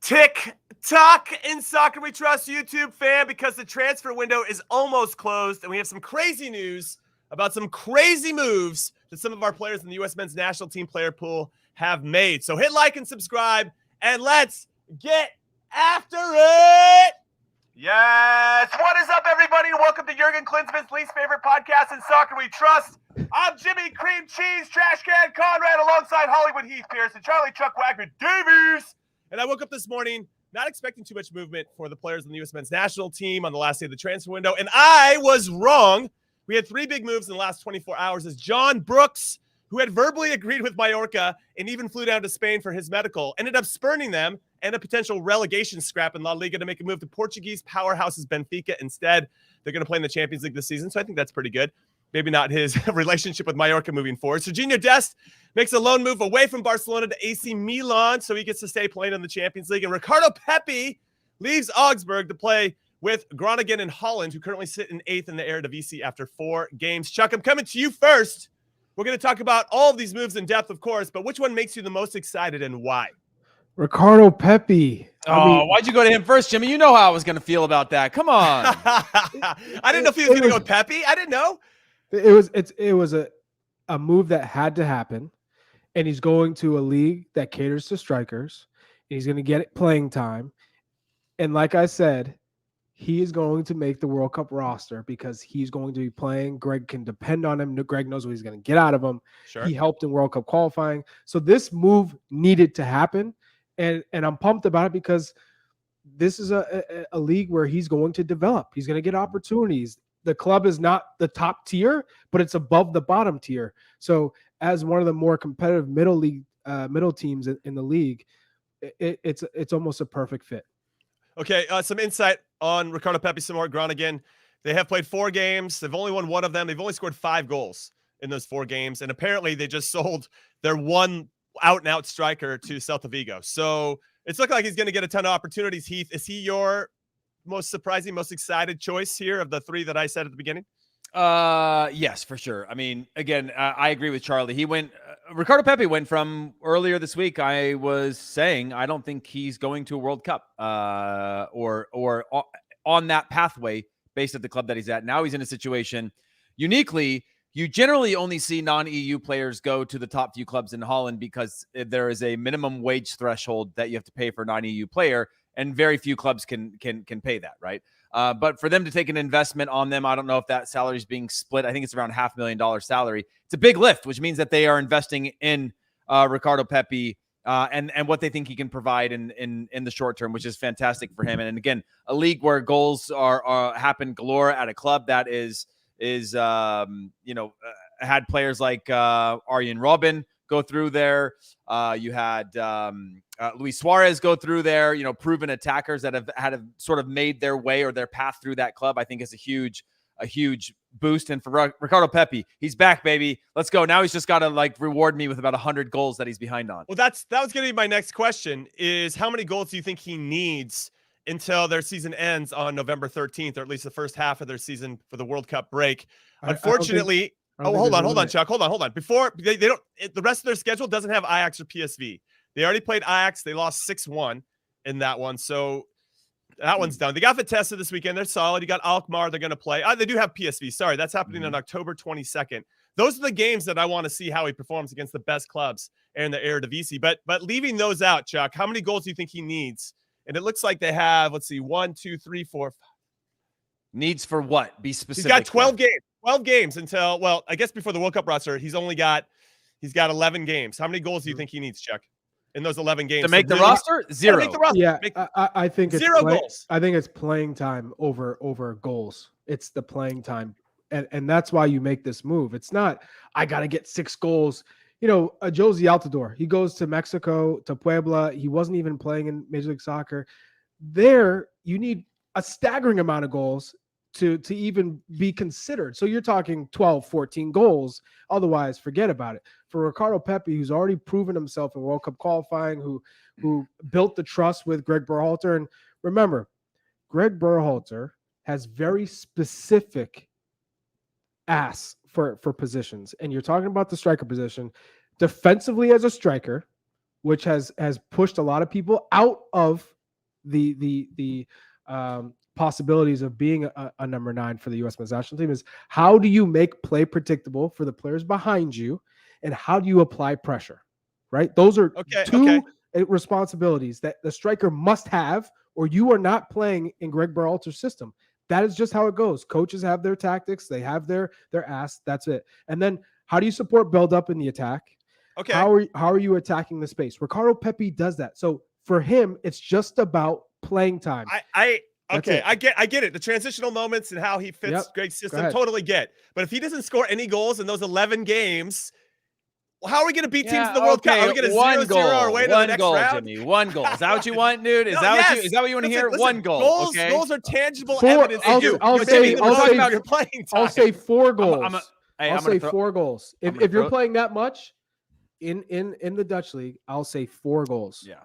Tick-tock in Soccer We Trust YouTube fan, because the transfer window is almost closed and we have some crazy news about some crazy moves that some of our players in the U.S. men's national team player pool have made. So hit like and subscribe and let's get after it. Yes. What is up, everybody? Welcome to Jurgen Klinsmann's least favorite podcast in Soccer We Trust. I'm Jimmy Cream Cheese Trash Can Conrad alongside Hollywood Heath Pearce and Charlie Chuck Wagner Davies. And I woke up this morning not expecting too much movement for the players in the U.S. men's national team on the last day of the transfer window. And I was wrong. We had three big moves in the last 24 hours as John Brooks, who had verbally agreed with Mallorca and even flew down to Spain for his medical, ended up spurning them and a potential relegation scrap in La Liga to make a move to Portuguese powerhouses Benfica instead. They're going to play in the Champions League this season, so I think that's pretty good. Maybe not his relationship with Mallorca moving forward. Sergino Dest makes a loan move away from Barcelona to AC Milan, so he gets to stay playing in the Champions League. And Ricardo Pepi leaves Augsburg to play with Groningen in Holland, who currently sit in 8th in the Eredivisie after 4 games. Chuck, I'm coming to you first. We're going to talk about all of these moves in depth, of course, but which one makes you the most excited and why? Ricardo Pepi. Why'd you go to him first, Jimmy? You know how I was going to feel about that. Come on. I didn't know if he was going to go with Pepi. I didn't know. It was a move that had to happen, and he's going to a league that caters to strikers, and he's going to get playing time. And like I said, he is going to make the World Cup roster because he's going to be playing. Greg can depend on him. Greg knows what he's going to get out of him. Sure. He helped in World Cup qualifying. So this move needed to happen, and I'm pumped about it because this is a league where he's going to develop. He's going to get opportunities. The club is not the top tier, but it's above the bottom tier. So as one of the more competitive middle teams in the league, it's almost a perfect fit. Okay, some insight on Ricardo Pepi, some more Groningen. They have played 4 games. They've only won 1 of them. They've only scored 5 goals in those 4 games. And apparently they just sold their one out-and-out striker to Celta Vigo. So it's looking like he's going to get a ton of opportunities. Heath, is he your most surprising, most excited choice here of the 3 that I said at the beginning? Yes, for sure. I mean, again, I agree with Charlie. Ricardo Pepi went from earlier this week. I was saying I don't think he's going to a World Cup or on that pathway based at the club that he's at. Now he's in a situation uniquely. You generally only see non-EU players go to the top few clubs in Holland because there is a minimum wage threshold that you have to pay for a non-EU player, and very few clubs can pay that, right? But for them to take an investment on them, I don't know if that salary is being split. I think it's around $500,000 salary. It's a big lift, which means that they are investing in Ricardo Pepi and what they think he can provide in the short term, which is fantastic for him. And again, a league where goals are happen galore at a club that had players like Arjen Robben go through there. You had Luis Suarez go through there, proven attackers that have sort of made their way or their path through that club. I think is a huge boost. And for Ricardo Pepi, he's back, baby. Let's go. Now he's just got to reward me with about 100 goals that he's behind on. Well, that was going to be my next question is how many goals do you think he needs until their season ends on November 13th, or at least the first half of their season for the World Cup break? Unfortunately, hold on, Chuck. Hold on. Before they don't, the rest of their schedule doesn't have Ajax or PSV. They already played Ajax. They lost 6-1 in that one. So that one's done. They got Vitesse this weekend. They're solid. You got Alkmaar. They're going to play. They do have PSV. Sorry, that's happening on October 22nd. Those are the games that I want to see how he performs against the best clubs in the Eredivisie. But leaving those out, Chuck, how many goals do you think he needs? And it looks like they have, 1, 2, 3, 4, 5. Needs for what? Be specific. He's got 12 games. 12 games until, well, I guess before the World Cup roster, he's got 11 games. How many goals do you think he needs, Chuck, in those 11 games? To make the roster? 0. Make the roster. Yeah, I think it's 0 goals. I think it's playing time over goals. It's the playing time. And that's why you make this move. It's not, I got to get 6 goals. Josie Altidore, he goes to Mexico, to Puebla. He wasn't even playing in Major League Soccer. There, you need a staggering amount of goals to even be considered. So you're talking 12, 14 goals. Otherwise, forget about it. For Ricardo Pepi, who's already proven himself in World Cup qualifying, who built the trust with Greg Berhalter. And remember, Greg Berhalter has very specific asks for positions. And you're talking about the striker position. Defensively as a striker, which has pushed a lot of people out of the possibilities of being a number 9 for the U.S. men's national team is how do you make play predictable for the players behind you, and how do you apply pressure? Right, those are two responsibilities that the striker must have, or you are not playing in Greg Berhalter's system. That is just how it goes. Coaches have their tactics, they have their ass. That's it. And then how do you support build up in the attack? Okay. How are you attacking the space? Ricardo Pepi does that. So for him, it's just about playing time. I get it. The transitional moments and how he fits Greg's system, totally get. But if he doesn't score any goals in those 11 games, how are we going to beat teams in the World Cup? Are we going to 0-0 our way to the next round? Jimmy, one goal. Is that what you want, dude? Is that what you want to hear? Listen, one goal. Goals are tangible evidence. I'll say 4 goals. I'll say 4 goals. If you're playing that much in the Dutch league, I'll say 4 goals. Yeah.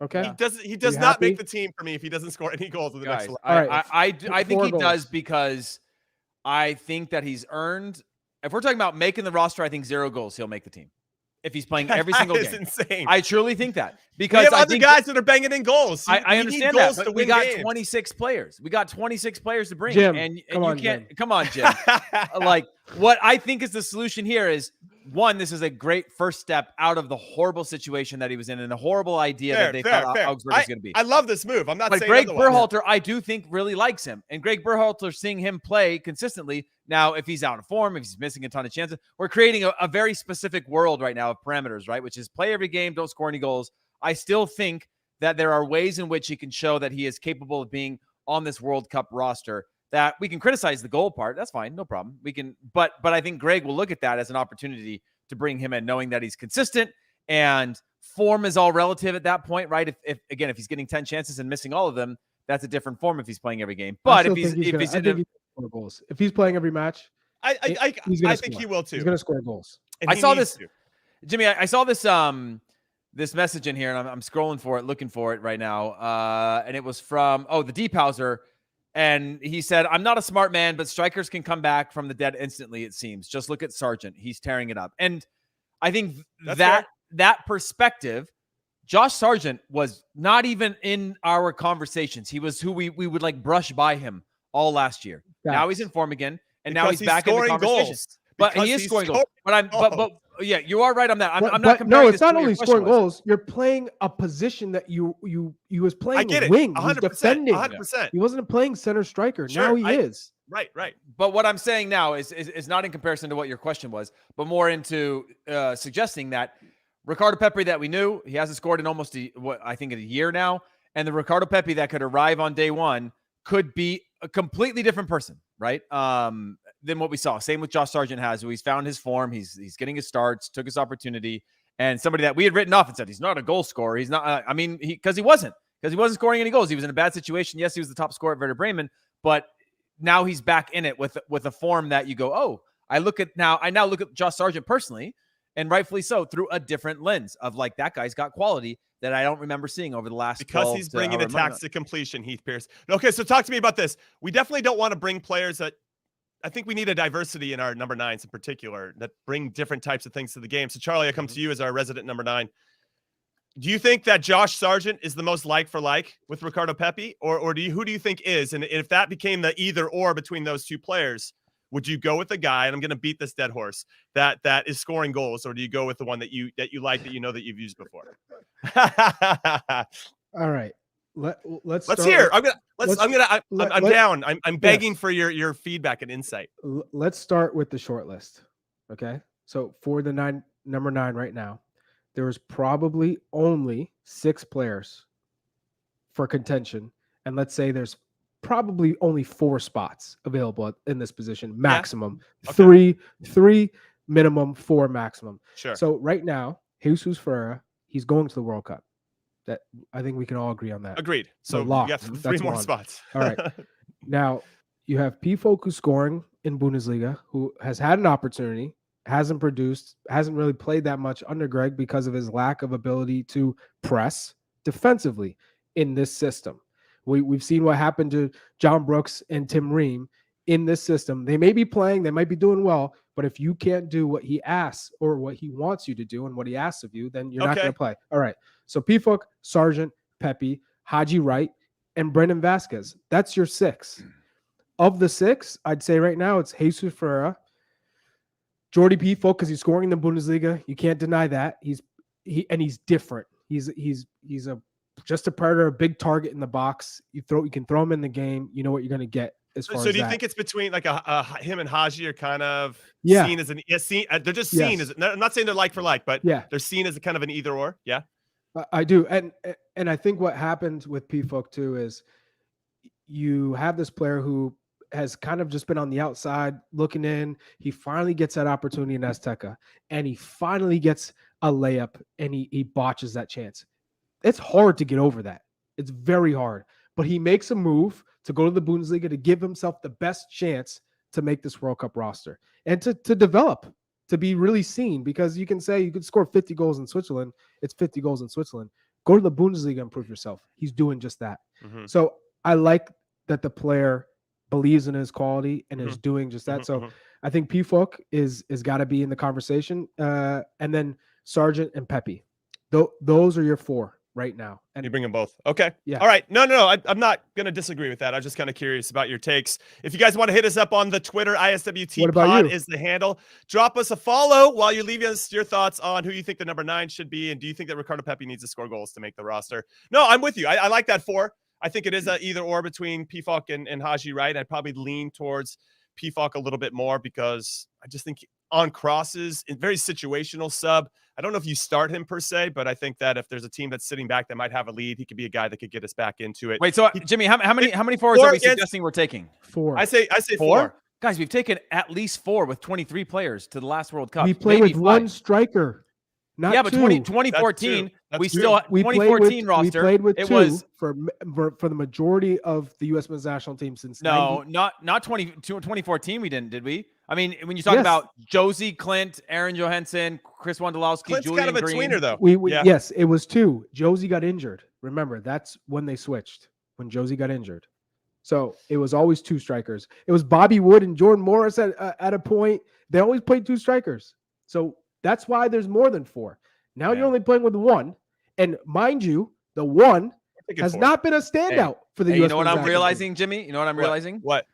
Okay. He does not make the team for me if he doesn't score any goals in the next one. All right. I think he does, because I think that he's earned. If we're talking about making the roster, I think 0 goals he'll make the team. If he's playing every single game. That's insane. I truly think that, because we have other guys that are banging in goals. I understand that, but we got 26 players. We got 26 players to bring. Jim, and you can't. Come on, Jim. Like, what I think is the solution here is, one, this is a great first step out of the horrible situation that he was in, and the horrible idea that they thought Augsburg was going to be. I love this move. I'm not saying Greg Berhalter, I do think, really likes him. And Greg Berhalter, seeing him play consistently, now if he's out of form, if he's missing a ton of chances, we're creating a very specific world right now of parameters, right? Which is play every game, don't score any goals. I still think that there are ways in which he can show that he is capable of being on this World Cup roster. That we can criticize the goal part. That's fine. No problem. We can, but I think Greg will look at that as an opportunity to bring him in, knowing that he's consistent, and form is all relative at that point, right? If he's getting 10 chances and missing all of them, that's a different form if he's playing every game. But if he's goals, if he's playing every match, I think he will too. He's going to score goals. I saw this, Jimmy. I saw this this message in here, and I'm scrolling for it, looking for it right now, and it was from the Deep Hauser. And he said, I'm not a smart man, but strikers can come back from the dead instantly, it seems. Just look at Sargent. He's tearing it up. And I think that perspective, Josh Sargent was not even in our conversations. He was who we would like brush by him all last year. Now he's in form again, and now he's back in the conversation. But he is scoring goals. But yeah, you are right on that. I'm not comparing. No, it's not only scoring goals. You're playing a position that you was playing. I get it. Wing. 100%. Defending. 100%. He wasn't playing center striker. Sure, now he is. Right. But what I'm saying now is not in comparison to what your question was, but more into suggesting that Ricardo Pepi that we knew, he hasn't scored in almost a year now, and the Ricardo Pepi that could arrive on day one could be a completely different person, right? Than what we saw. Same with Josh Sargent who he's found his form. He's getting his starts, took his opportunity, and somebody that we had written off and said he's not a goal scorer. He's not. Because he wasn't scoring any goals. He was in a bad situation. Yes, he was the top scorer at Werder Bremen, but now he's back in it with a form that you go, I now look at Josh Sargent personally, and rightfully so, through a different lens of like, that guy's got quality that I don't remember seeing over the last. Because he's bringing attacks to completion, Heath Pearce. Okay, so talk to me about this. We definitely don't want to bring players that. I think we need a diversity in our number 9s in particular that bring different types of things to the game. So Charlie, I come to you as our resident number 9. Do you think that Josh Sargent is the most like for like with Ricardo Pepi, or who do you think is? And if that became the either or between those two players, would you go with the guy? And I'm going to beat this dead horse that is scoring goals, or do you go with the one that you like that that you've used before? All right. Let's hear. I'm down. I'm begging for your feedback and insight. Let's start with the short list. Okay. So for the number 9 right now, there is probably only 6 players for contention. And let's say there's probably only 4 spots available in this position, maximum. Yeah. Okay. 3 minimum, 4 maximum. Sure. So right now, Jesus Ferreira, he's going to the World Cup. That I think we can all agree on that. Agreed. So locked. You got 3 more spots. All right. Now you have P-Folk who's scoring in Bundesliga, who has had an opportunity, hasn't produced, hasn't really played that much under Greg because of his lack of ability to press defensively in this system. We've seen what happened to John Brooks and Tim Ream in this system. They may be playing, they might be doing well, but if you can't do what he asks or what he wants you to do and what he asks of you, then you're not going to play. All right. So P-Folk, Sargent, Pepi, Haji Wright, and Brendan Vasquez. That's your 6. Of the 6, I'd say right now it's Jesus Ferreira, Jordi Pifo, because he's scoring in the Bundesliga. You can't deny that. He's different. He's just a predator, a big target in the box. You can throw him in the game. You know what you're going to get as far as So do you that. think it's between like him and Haji are kind of seen as they're just seen as, I'm not saying they're like for like, but they're seen as a kind of an either or. Yeah, I do. And I think what happened with Pifo too is you have this player who has kind of just been on the outside looking in. He finally gets that opportunity in Azteca, and he finally gets a layup, and he botches that chance. It's hard to get over that. It's very hard. But he makes a move to go to the Bundesliga to give himself the best chance to make this World Cup roster and to develop, to be really seen, because you can say you could score 50 goals in Switzerland. It's 50 goals in Switzerland. Go to the Bundesliga and prove yourself. He's doing just that. Mm-hmm. So I like that the player believes in his quality and is doing just that. So I think Pifo is got to be in the conversation. And then Sargent and Pepi. Those are your 4 right now. And you bring them both. Okay. Yeah. All right. No. I'm not going to disagree with that. I'm just kind of curious about your takes. If you guys want to hit us up on the Twitter, ISWT pod is the handle. Drop us a follow while you're leaving us your thoughts on who you think the number 9 should be. And do you think that Ricardo Pepi needs to score goals to make the roster? No, I'm with you. I like that 4. I think it is a either or between Pifo and Haji, right? I'd probably lean towards Pifo a little bit more because I just think on crosses, very situational sub. I don't know if you start him per se, but I think that if there's a team that's sitting back that might have a lead, he could be a guy that could get us back into it. Wait, so Jimmy, how many forwards are we suggesting we're taking? 4. I say 4. Guys, we've taken at least 4 with 23 players to the last World Cup. We played with 1 striker. Not but 2. 2014, we true. still 2014 roster. We played with it 2 was for the majority of the U.S. men's national team since. No, 90. not 2014. We didn't, did we? I mean, when you talk about Josie, Clint, Aaron Johansson, Chris Wondolowski, Clint's Julian kind of a Green. tweener, though. Yes, it was 2. Josie got injured. Remember, that's when they switched. When Josie got injured, so it was always 2 strikers. It was Bobby Wood and Jordan Morris at a point. They always played 2 strikers. So that's why there's more than 4. Now you're only playing with 1, and mind you, the 1 has not been a standout for the U.S. You know what I'm realizing, Jimmy? You know what I'm realizing? What?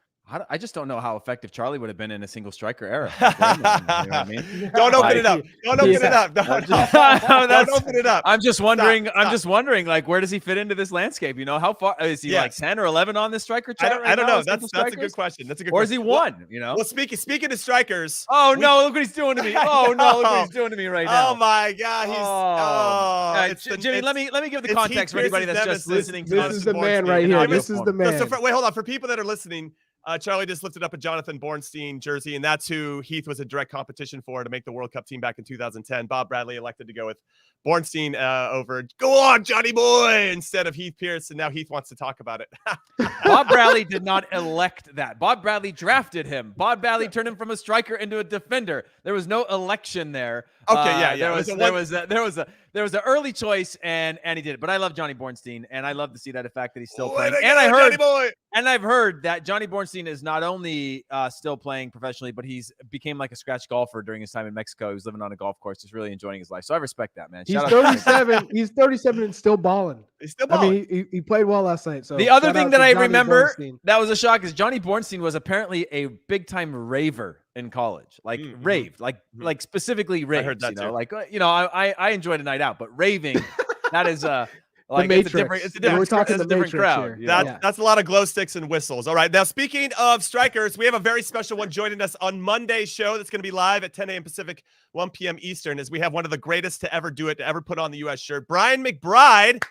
I just don't know how effective Charlie would have been in a single striker era. You know what I mean? Don't open it up. Don't open it up. Don't open it up. I'm just wondering. Stop. I'm just wondering, like, where does he fit into this landscape? You know, how far is he? Like 10 or 11 on this striker chart? I don't know. That's a good question. That's a good. Or is he 1? You know. Well, speaking of strikers. Oh no! Look what he's doing to me. Oh no! Look what he's doing to me right now. Oh my God! Jimmy, let me give the context for anybody that's just listening. This is the man right here. This is the man. So wait, hold on. For people that are listening. Charlie just lifted up a Jonathan Bornstein jersey, and that's who Heath was a direct competition for to make the World Cup team back in 2010. Bob Bradley elected to go with Bornstein over, go on, Johnny boy, instead of Heath Pearce, and now Heath wants to talk about it. Bob Bradley did not elect that. Bob Bradley drafted him. Bob Bradley turned him from a striker into a defender. There was no election there. Okay, There was an early choice, and he did it. But I love Johnny Bornstein, and I love to see that fact that he's still playing. And I've heard that Johnny Bornstein is not only still playing professionally, but he's became like a scratch golfer during his time in Mexico. He was living on a golf course, just really enjoying his life. So I respect that, man. He's 37. He's 37 and still balling. He's still balling. I mean, he played well last night. So the other thing that I remember Bornstein. That was a shock is Johnny Bornstein was apparently a big time raver in college, like raved, like specifically raved. I heard that you know, too. like I enjoyed a night out, but raving, that is like the it's a Matrix. different crowd. Here. That's a lot of glow sticks and whistles. All right, now speaking of strikers, we have a very special one joining us on Monday's show that's going to be live at 10 a.m. Pacific, 1 p.m. Eastern. As we have one of the greatest to ever do it, to ever put on the U.S. shirt, Brian McBride,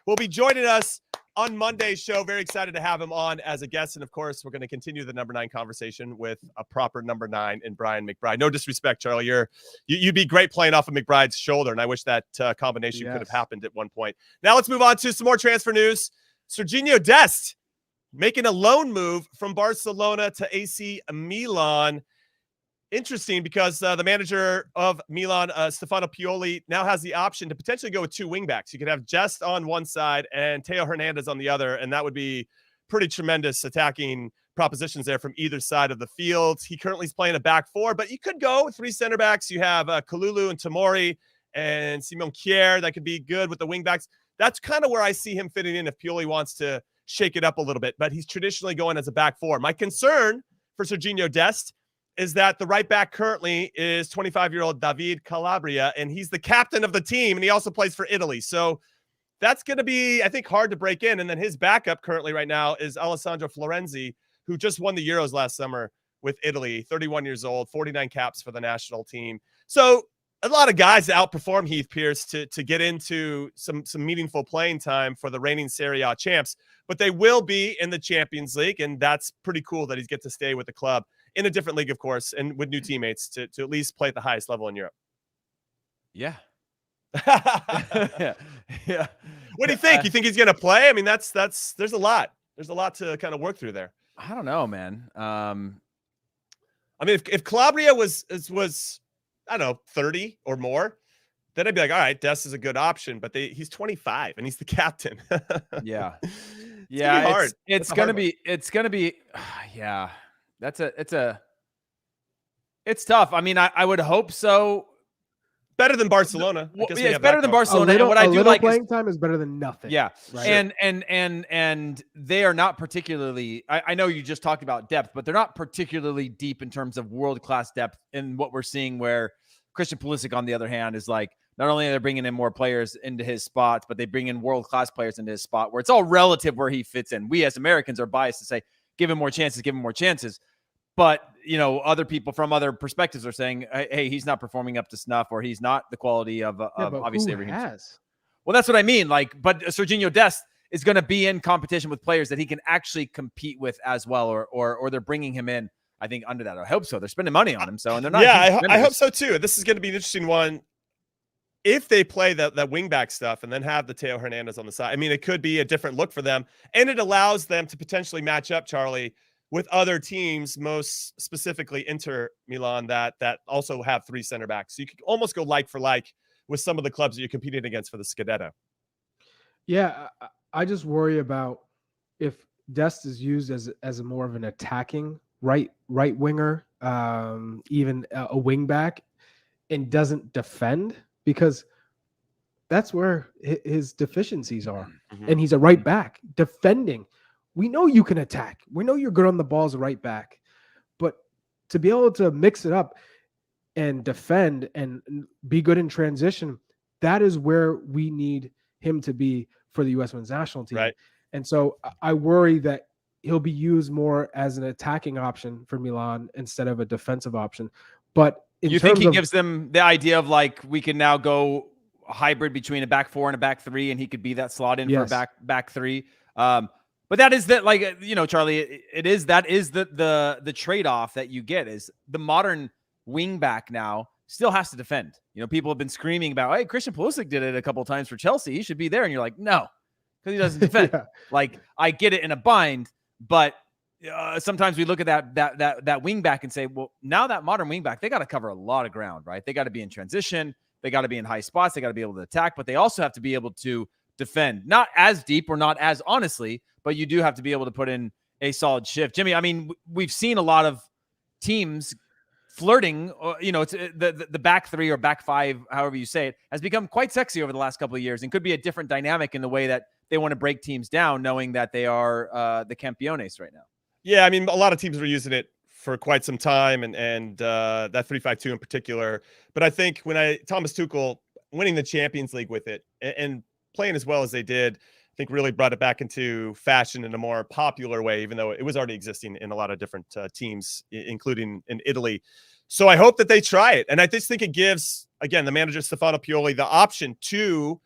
will be joining us on Monday's show. Very excited to have him on as a guest. And of course, we're going to continue the number 9 conversation with a proper number 9 in Brian McBride. No disrespect, Charlie. You'd be great playing off of McBride's shoulder. And I wish that combination could have happened at one point. Now let's move on to some more transfer news. Sergino Dest making a loan move from Barcelona to AC Milan. Interesting because the manager of Milan, Stefano Pioli, now has the option to potentially go with 2 wingbacks. You could have Dest on one side and Teo Hernandez on the other, and that would be pretty tremendous attacking propositions there from either side of the field. He currently is playing a back 4, but you could go with 3 center backs. You have Kalulu and Tomori and Simon Kjaer. That could be good with the wingbacks. That's kind of where I see him fitting in if Pioli wants to shake it up a little bit, but he's traditionally going as a back four. My concern for Sergino Dest is that the right back currently is 25-year-old David Calabria, and he's the captain of the team, and he also plays for Italy. So that's going to be, I think, hard to break in. And then his backup currently right now is Alessandro Florenzi, who just won the Euros last summer with Italy, 31 years old, 49 caps for the national team. So a lot of guys outperform Heath Pearce to get into some meaningful playing time for the reigning Serie A champs, but they will be in the Champions League, and that's pretty cool that he's get to stay with the club in a different league, of course, and with new teammates to at least play at the highest level in Europe. Yeah. Yeah. What do you think? You think he's going to play? I mean, there's a lot to kind of work through there. I don't know, man. I mean, if Calabria was I don't know 30 or more, then I'd be like, all right, Dest is a good option. But he's 25 and he's the captain. Yeah, yeah, hard. It's gonna be. Yeah, it's tough. I mean, I would hope so. Better than Barcelona. Yeah, it's better than Barcelona. And what I do like playing time is better than nothing. Yeah, right? and they are not particularly. I know you just talked about depth, but they're not particularly deep in terms of world-class depth in what we're seeing. Where Christian Pulisic, on the other hand, is like not only are they bringing in more players into his spots, but they bring in world-class players into his spot. Where it's all relative where he fits in. We as Americans are biased to say give him more chances. But, you know, other people from other perspectives are saying, hey, he's not performing up to snuff, or he's not the quality of obviously. Who has? Well, that's what I mean. Like, but Sergino Dest is going to be in competition with players that he can actually compete with as well, or they're bringing him in, I think, under that. I hope so. They're spending money on him, so and they're not. Yeah, I hope so too. This is going to be an interesting one. If they play that wing back stuff and then have the Teo Hernandez on the side, I mean, it could be a different look for them, and it allows them to potentially match up, Charlie, with other teams, most specifically Inter Milan, that also have three center backs. So you could almost go like for like with some of the clubs that you're competing against for the Scudetto. Yeah, I just worry about if Dest is used as a more of an attacking right winger, even a wing back, and doesn't defend, because that's where his deficiencies are. Mm-hmm. And he's a right back defending. We know you can attack. We know you're good on the ball as a right back, but to be able to mix it up and defend and be good in transition, that is where we need him to be for the U.S. men's national team. Right. And so I worry that he'll be used more as an attacking option for Milan instead of a defensive option. But you think he gives them the idea of like, we can now go hybrid between a back four and a back three, and he could be that slot in for a back three. But that is that, like, you know, Charlie, that is the trade-off that you get is the modern wing back now still has to defend. You know, people have been screaming about, hey, Christian Pulisic did it a couple of times for Chelsea. He should be there. And you're like, no, because he doesn't defend. Yeah. Like, I get it in a bind, but sometimes we look at that wing back and say, well, now that modern wing back, they got to cover a lot of ground, right? They got to be in transition. They got to be in high spots. They got to be able to attack, but they also have to be able to defend, not as deep or not as honestly, but you do have to be able to put in a solid shift. Jimmy, I mean, we've seen a lot of teams flirting, you know, it's the back three or back five, however you say it, has become quite sexy over the last couple of years and could be a different dynamic in the way that they want to break teams down, knowing that they are the Campeones right now. Yeah, I mean, a lot of teams were using it for quite some time, and that 3-5-2 in particular. But I think when Thomas Tuchel winning the Champions League with it and playing as well as they did, I think really brought it back into fashion in a more popular way, even though it was already existing in a lot of different teams, including in Italy. So I hope that they try it. And I just think it gives, again, the manager, Stefano Pioli, the option to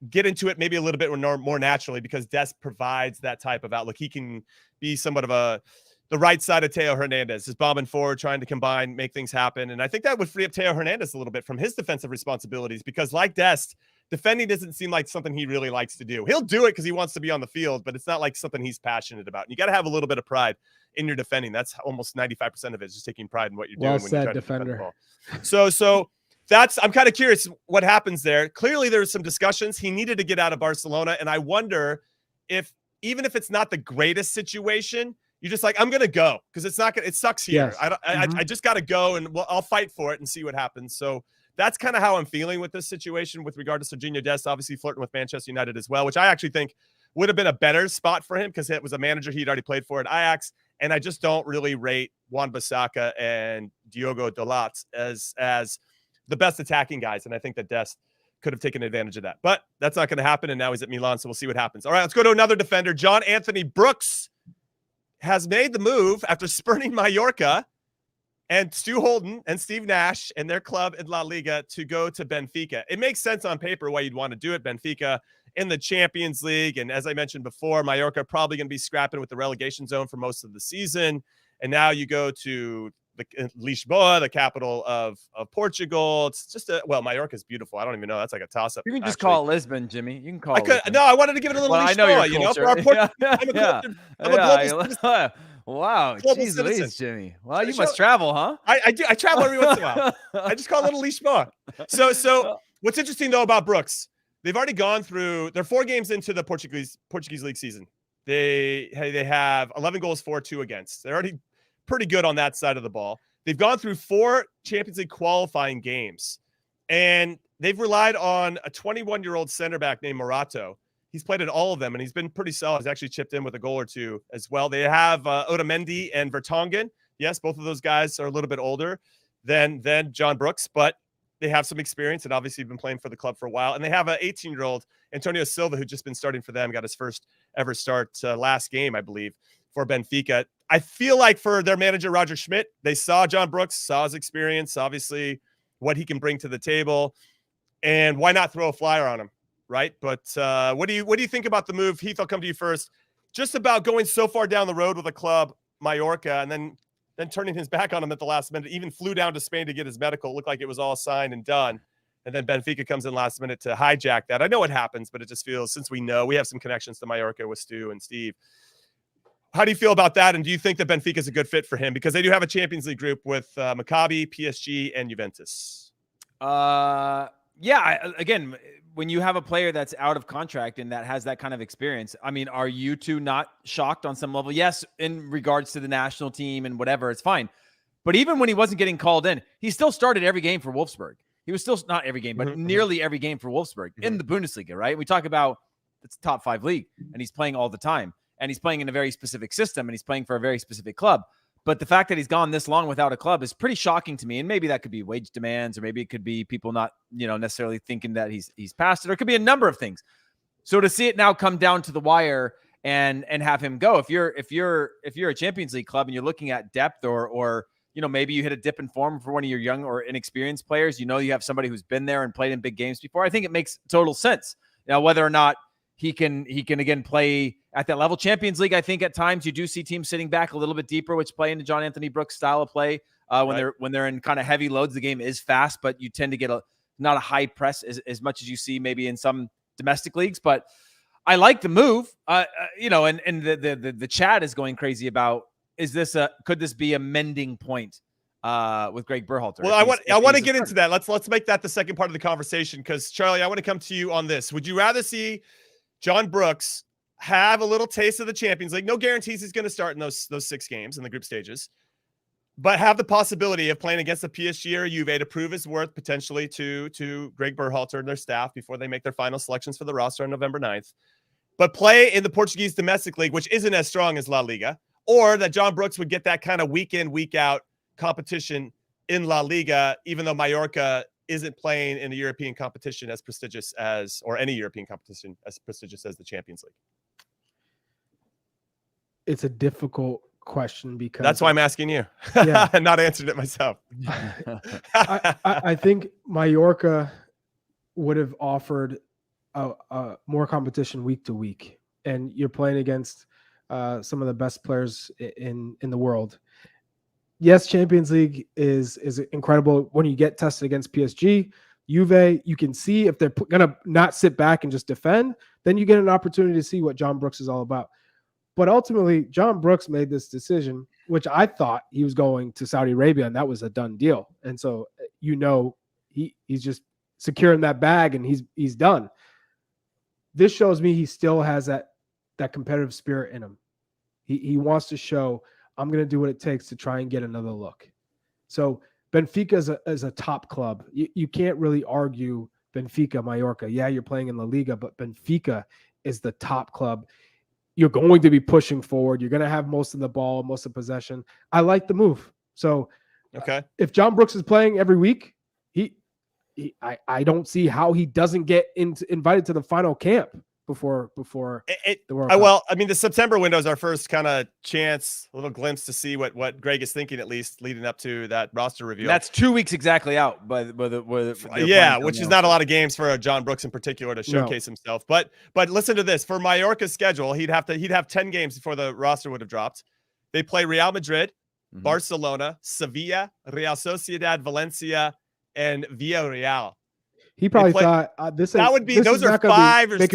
get into it maybe a little bit more naturally, because Dest provides that type of outlook. He can be somewhat of the right side of Teo Hernandez, is bombing forward, trying to combine, make things happen. And I think that would free up Teo Hernandez a little bit from his defensive responsibilities, because like Dest, defending doesn't seem like something he really likes to do. He'll do it because he wants to be on the field, but it's not like something he's passionate about. And you got to have a little bit of pride in your defending. That's almost 95% of it, is just taking pride in what you're doing. Well when said, you're defender. defender. So I'm kind of curious what happens there. Clearly there's some discussions. He needed to get out of Barcelona. And I wonder if, even if it's not the greatest situation, you're just like, I'm going to go because it sucks here. Yes. I just got to go, and I'll fight for it and see what happens. So that's kind of how I'm feeling with this situation with regard to Sergino Dest, obviously flirting with Manchester United as well, which I actually think would have been a better spot for him because it was a manager he'd already played for at Ajax. And I just don't really rate Wan-Bissaka and Diogo Dalot as the best attacking guys. And I think that Dest could have taken advantage of that. But that's not going to happen, and now he's at Milan, so we'll see what happens. All right, let's go to another defender. John Anthony Brooks has made the move after spurning Mallorca and Stu Holden and Steve Nash and their club in La Liga to go to Benfica. It makes sense on paper why you'd want to do it. Benfica in the Champions League, and as I mentioned before, Mallorca probably going to be scrapping with the relegation zone for most of the season. And now you go to Lisboa, the capital of Portugal. It's just Mallorca is beautiful. I don't even know. That's like a toss-up. You can just call it Lisbon, Jimmy. You can call it Lisbon. No, I wanted to give it a little Lisboa, I know you're culture. I'm a global Wow. Jeez Louise, Jimmy. Well, you must travel, huh? I do. I travel every once in a while. I just call it a little Lisboa. So what's interesting, though, about Brooks, they've already gone through, they're 4 games into the Portuguese league season. They have 11 goals for, 2 against. They're already pretty good on that side of the ball. They've gone through 4 Champions League qualifying games, and they've relied on a 21-year-old center back named Morato. He's played in all of them, and he's been pretty solid. He's actually chipped in with a goal or 2 as well. They have Otamendi and Vertonghen. Yes, both of those guys are a little bit older than John Brooks, but they have some experience and obviously been playing for the club for a while. And they have an 18-year-old Antonio Silva who's just been starting for them, got his first ever start last game, I believe, for Benfica. I feel like for their manager, Roger Schmidt, they saw John Brooks, saw his experience, obviously what he can bring to the table, and why not throw a flyer on him, right? But what do you think about the move? Heath, I'll come to you first. Just about going so far down the road with a club, Mallorca, and then turning his back on him at the last minute, even flew down to Spain to get his medical. It looked like it was all signed and done. And then Benfica comes in last minute to hijack that. I know it happens, but it just feels, since we have some connections to Mallorca with Stu and Steve. How do you feel about that? And do you think that Benfica is a good fit for him? Because they do have a Champions League group with Maccabi, PSG, and Juventus. Again, when you have a player that's out of contract and that has that kind of experience, I mean, are you two not shocked on some level? Yes, in regards to the national team and whatever, it's fine. But even when he wasn't getting called in, he still started every game for Wolfsburg. He was still, not every game, but nearly every game for Wolfsburg in the Bundesliga, right? We talk about it's a top 5 league, and he's playing all the time. And he's playing in a very specific system, and he's playing for a very specific club. But the fact that he's gone this long without a club is pretty shocking to me. And maybe that could be wage demands, or maybe it could be people not, necessarily thinking that he's past it, or it could be a number of things. So to see it now come down to the wire and have him go, if you're a Champions League club and you're looking at depth, or maybe you hit a dip in form for one of your young or inexperienced players, you have somebody who's been there and played in big games before, I think it makes total sense. Now, whether or not he can again play at that level. Champions League, I think at times you do see teams sitting back a little bit deeper, which play into John Anthony Brooks' style of play. When they're in kind of heavy loads, the game is fast, but you tend to get not a high press as much as you see maybe in some domestic leagues. But I like the move, and the chat is going crazy about, could this be a mending point with Greg Berhalter? Well, I want to get into that. Let's make that the second part of the conversation, because Charlie, I want to come to you on this. Would you rather see John Brooks have a little taste of the Champions League? No guarantees he's going to start in those 6 games in the group stages, but have the possibility of playing against the PSG or Juve to prove his worth potentially to Greg Berhalter and their staff before they make their final selections for the roster on November 9th, but play in the Portuguese domestic league, which isn't as strong as La Liga, or that John Brooks would get that kind of week in, week out competition in La Liga, even though Mallorca isn't playing in a European competition as prestigious as, or any European competition as prestigious as the Champions League? It's a difficult question because that's why I'm asking you. Yeah. And not answered it myself. I think Mallorca would have offered a more competition week to week, and you're playing against some of the best players in the world. Yes, Champions League is incredible when you get tested against PSG, Juve. You can see if they're going to not sit back and just defend, then you get an opportunity to see what John Brooks is all about. But ultimately, John Brooks made this decision, which I thought he was going to Saudi Arabia, and that was a done deal. And so, he's just securing that bag, and he's done. This shows me he still has that competitive spirit in him. He wants to show, I'm going to do what it takes to try and get another look. So Benfica is a top club. You can't really argue Benfica, Mallorca. Yeah, you're playing in La Liga, but Benfica is the top club. You're going to be pushing forward. You're going to have most of the ball, most of possession. I like the move. So Okay. If John Brooks is playing every week, I don't see how he doesn't get invited to the final camp before the World Cup. Well, I mean, the September window is our first kind of chance, a little glimpse to see what Greg is thinking, at least leading up to that roster review. And that's 2 weeks exactly out, which is not a lot of games for John Brooks in particular to showcase himself. But listen to this: for Mallorca's schedule, he'd have 10 games before the roster would have dropped. They play Real Madrid, Barcelona, Sevilla, Real Sociedad, Valencia, and Villarreal. He probably thought those are 5 or 6.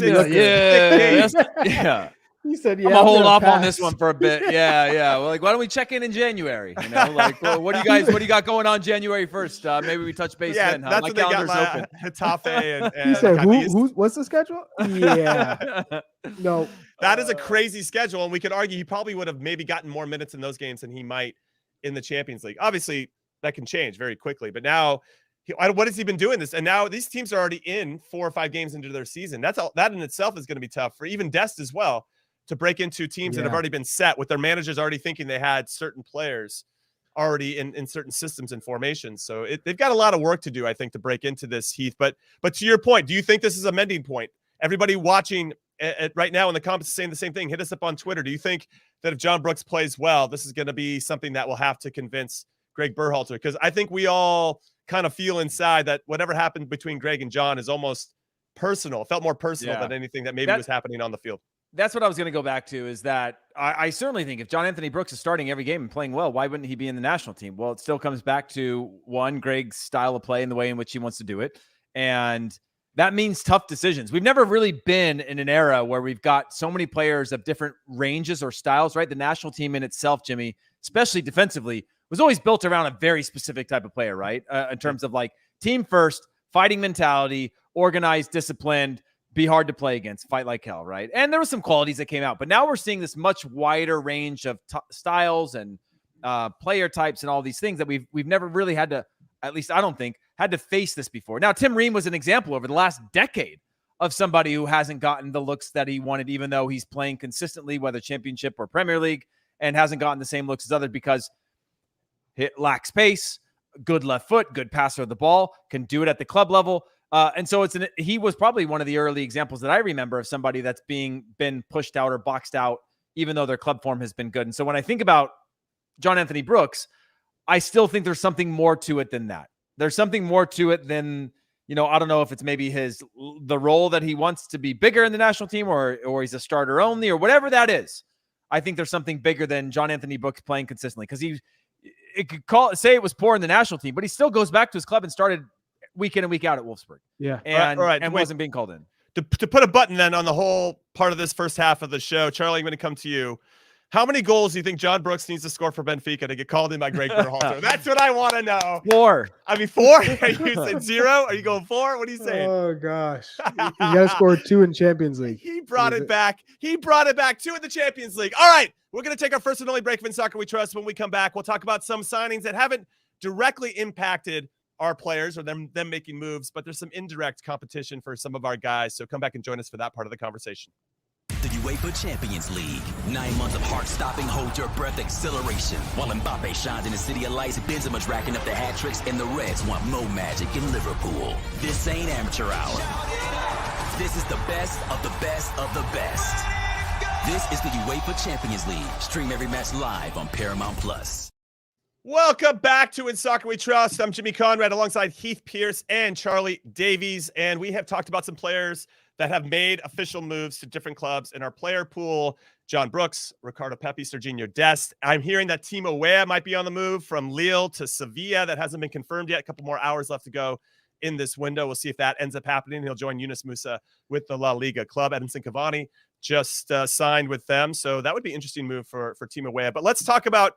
Yeah. He said, "I'm gonna hold off on this one for a bit." Yeah. Well, like, why don't we check in January? You know, like, well, what do you got going on January 1st? Maybe we touch base then. That's what they got. Hitafe and he said, what's the schedule? Yeah. No, that is a crazy schedule, and we could argue he probably would have maybe gotten more minutes in those games than he might in the Champions League. Obviously, that can change very quickly, but now. What has he been doing this? And now these teams are already in 4 or 5 games into their season. That in itself is going to be tough for even Dest as well to break into teams that have already been set with their managers already thinking they had certain players already in certain systems and formations. So they've got a lot of work to do, I think, to break into this, Heath. But to your point, do you think this is a mending point? Everybody watching right now in the comments is saying the same thing. Hit us up on Twitter. Do you think that if John Brooks plays well, this is going to be something that will have to convince Greg Berhalter? Because I think we all kind of feel inside that whatever happened between Greg and John is almost personal. It felt more personal than anything that maybe was happening on the field. That's what I was going to go back to, is that I certainly think if John Anthony Brooks is starting every game and playing well, why wouldn't he be in the national team? Well, it still comes back to, one, Greg's style of play and the way in which he wants to do it. And that means tough decisions. We've never really been in an era where we've got so many players of different ranges or styles, right? The national team in itself, Jimmy, especially defensively, was always built around a very specific type of player, right? In terms of like team first, fighting mentality, organized, disciplined, be hard to play against, fight like hell, right? And there were some qualities that came out, but now we're seeing this much wider range of styles and player types and all these things that we've never really had to, at least I don't think, had to face this before. Now, Tim Ream was an example over the last decade of somebody who hasn't gotten the looks that he wanted, even though he's playing consistently, whether Championship or Premier League, and hasn't gotten the same looks as others because he lacks pace, good left foot, good passer of the ball, can do it at the club level. And so he was probably one of the early examples that I remember of somebody that's been pushed out or boxed out, even though their club form has been good. And so when I think about John Anthony Brooks, I still think there's something more to it than that. There's something more to it than, I don't know if it's maybe the role that he wants to be bigger in the national team or he's a starter only or whatever that is. I think there's something bigger than John Anthony Brooks playing consistently, because it could say it was poor in the national team, but he still goes back to his club and started week in and week out at Wolfsburg. Yeah. And wasn't being called in. To put a button then on the whole part of this first half of the show, Charlie, I'm going to come to you. How many goals do you think John Brooks needs to score for Benfica to get called in by Greg Berhalter? That's what I want to know. 4. I mean, 4? Are you saying 0? Are you going 4? What are you saying? Oh, gosh. You got to score 2 in Champions League. He brought it back. 2 in the Champions League. All right. We're going to take our first and only break in Soccer We Trust. When we come back, we'll talk about some signings that haven't directly impacted our players or them making moves, but there's some indirect competition for some of our guys. So come back and join us for that part of the conversation. The UEFA Champions League. 9 months of heart-stopping, hold-your-breath acceleration. While Mbappe shines in the city of lights, Benzema's racking up the hat tricks, and the Reds want more magic in Liverpool. This ain't amateur hour. This is the best of the best of the best. This is the UEFA Champions League. Stream every match live on Paramount+. Welcome back to In Soccer We Trust. I'm Jimmy Conrad alongside Heath Pearce and Charlie Davies, and we have talked about some players that have made official moves to different clubs in our player pool. John Brooks, Ricardo Pepi, Sergino Dest. I'm hearing that Timo Weah might be on the move from Lille to Sevilla. That hasn't been confirmed yet. A couple more hours left to go in this window. We'll see if that ends up happening. He'll join Yunus Musa with the La Liga club. Edinson Cavani just signed with them. So that would be an interesting move for Timo Weah. But let's talk about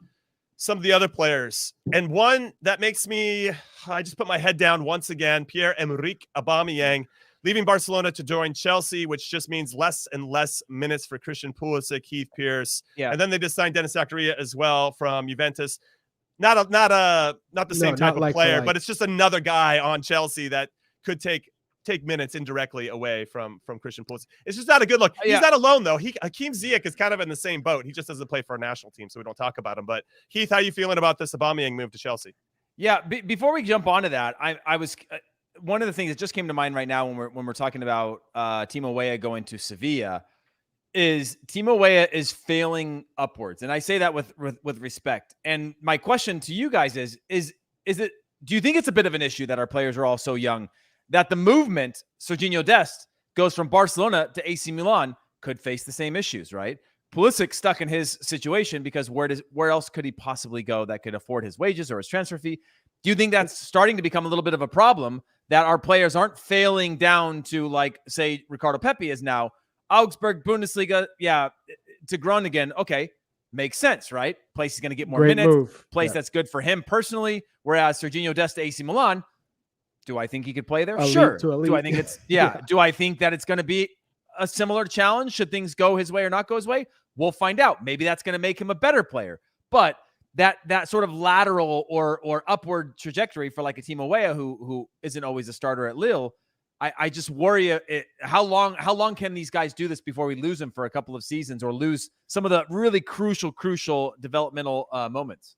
some of the other players. And one that makes me, I just put my head down once again, Pierre-Emerick Aubameyang, leaving Barcelona to join Chelsea, which just means less and less minutes for Christian Pulisic, Heath Pearce. Yeah. And then they just signed Dennis Zakaria as well from Juventus. Not the same type of player, but it's just another guy on Chelsea that could take take minutes indirectly away from Christian Pulisic. It's just not a good look. Yeah. He's not alone though. Hakeem Ziyech is kind of in the same boat. He just doesn't play for our national team, so we don't talk about him. But Heath, how you feeling about this Aubameyang move to Chelsea? Yeah, before we jump onto that, I was one of the things that just came to mind right now when we're talking about Timo Weah going to Sevilla is Timo Weah is failing upwards, and I say that with respect. And my question to you guys is it? Do you think it's a bit of an issue that our players are all so young that the movement Sergino Dest goes from Barcelona to AC Milan could face the same issues, right? Pulisic stuck in his situation because where else could he possibly go that could afford his wages or his transfer fee? Do you think that's starting to become a little bit of a problem that our players aren't failing down to, like, say, Ricardo Pepi is now Augsburg, Bundesliga, to Groningen? Okay, makes sense, right? Place is going to get more minutes. Place that's good for him personally. Whereas Sergino Dest to AC Milan, do I think he could play there? Sure. Do I think it's Do I think that it's going to be a similar challenge? Should things go his way or not go his way? We'll find out. Maybe that's going to make him a better player. But that sort of lateral or upward trajectory for like a Timo Weah who isn't always a starter at Lille, I just worry how long can these guys do this before we lose them for a couple of seasons or lose some of the really crucial developmental moments?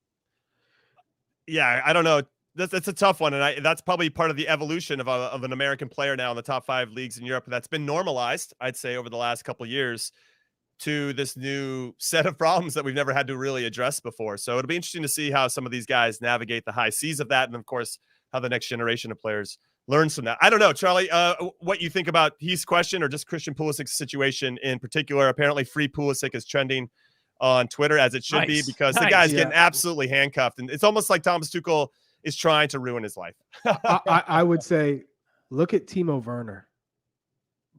Yeah, I don't know. That's a tough one, and that's probably part of the evolution of an American player now in the top 5 leagues in Europe. That's been normalized, I'd say, over the last couple of years to this new set of problems that we've never had to really address before. So it'll be interesting to see how some of these guys navigate the high seas of that, and of course, how the next generation of players learns from that. I don't know, Charlie, what you think about Heath's question or just Christian Pulisic's situation in particular. Apparently, free Pulisic is trending on Twitter, as it should be, because the guy's getting absolutely handcuffed, and it's almost like Thomas Tuchel is trying to ruin his life. I would say, look at Timo Werner.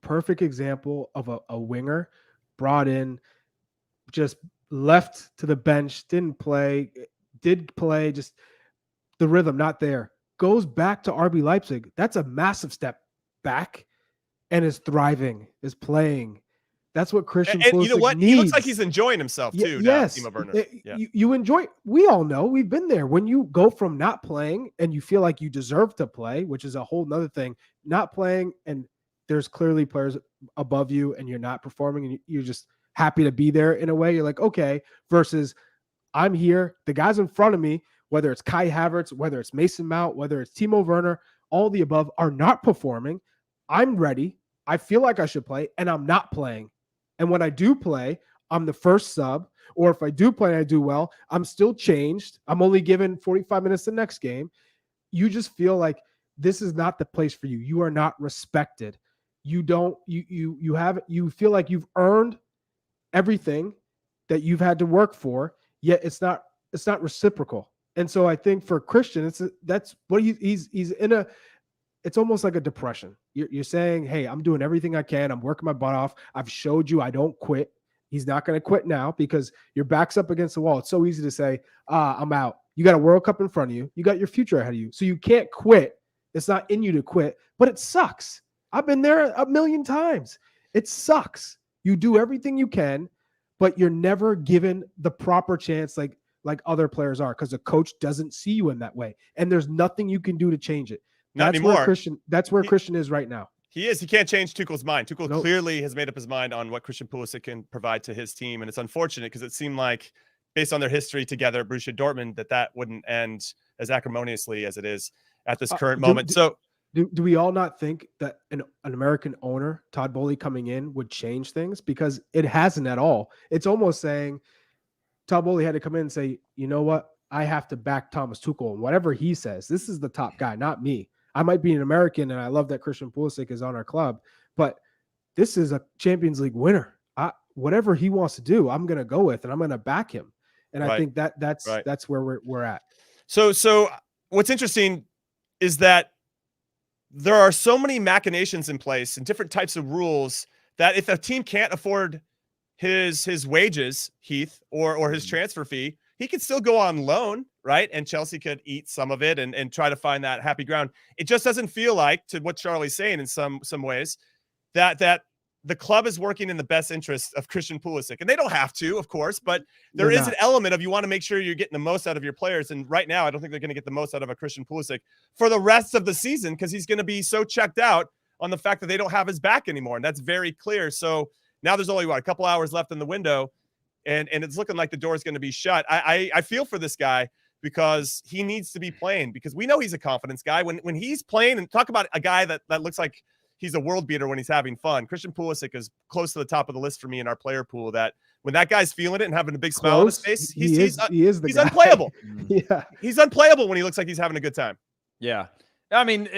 Perfect example of a winger brought in, just left to the bench, did play, just the rhythm not there. Goes back to RB Leipzig. That's a massive step back and is thriving, is playing. That's what Christian Pulisic you know what? needs. He looks like he's enjoying himself too. Yes. Timo Werner. You enjoy. We all know, we've been there. When you go from not playing and you feel like you deserve to play, which is a whole nother thing, not playing and there's clearly players above you and you're not performing and you're just happy to be there in a way. You're like, okay, versus I'm here. The guys in front of me, whether it's Kai Havertz, whether it's Mason Mount, whether it's Timo Werner, all the above are not performing. I'm ready. I feel like I should play and I'm not playing. And when I do play, I'm the first sub. Or if I do play and I do well, I'm still changed. I'm only given 45 minutes the next game. You just feel like this is not the place for you. You are not respected. You feel like you've earned everything that you've had to work for, yet it's not reciprocal. And so I think for Christian, that's what he's in a, it's almost like a depression. You're saying, hey, I'm doing everything I can. I'm working my butt off. I've showed you I don't quit. He's not going to quit now because your back's up against the wall. It's so easy to say, I'm out. You got a World Cup in front of you. You got your future ahead of you. So you can't quit. It's not in you to quit, but it sucks. I've been there a million times. It sucks. You do everything you can, but you're never given the proper chance like other players are because the coach doesn't see you in that way. And there's nothing you can do to change it. Not anymore. That's where Christian is right now. He is. He can't change Tuchel's mind. Tuchel clearly has made up his mind on what Christian Pulisic can provide to his team. And it's unfortunate because it seemed like, based on their history together at Borussia Dortmund, that wouldn't end as acrimoniously as it is at this current moment. Do we all not think that an American owner, Todd Bowley, coming in would change things? Because it hasn't at all. It's almost saying Todd Bowley had to come in and say, you know what? I have to back Thomas Tuchel. And whatever he says, this is the top guy, not me. I might be an American, and I love that Christian Pulisic is on our club, but this is a Champions League winner. Whatever he wants to do, I'm going to go with, and I'm going to back him. And I think that's where we're at. So what's interesting is that there are so many machinations in place and different types of rules that if a team can't afford his wages, Heath, or his transfer fee, he could still go on loan, right? And Chelsea could eat some of it and try to find that happy ground. It just doesn't feel like, to what Charlie's saying in some ways, that the club is working in the best interest of Christian Pulisic. And they don't have to, of course, but there is an element of you want to make sure you're getting the most out of your players. And right now, I don't think they're going to get the most out of a Christian Pulisic for the rest of the season because he's going to be so checked out on the fact that they don't have his back anymore. And that's very clear. So now there's only a couple hours left in the window, and it's looking like the door is going to be shut. I feel for this guy because he needs to be playing, because we know he's a confidence guy. When he's playing, and talk about a guy that looks like he's a world beater when he's having fun. Christian Pulisic is close to the top of the list for me in our player pool. That when that guy's feeling it and having a big smile on his face, he's unplayable. Yeah, he's unplayable when he looks like he's having a good time. Yeah. I mean,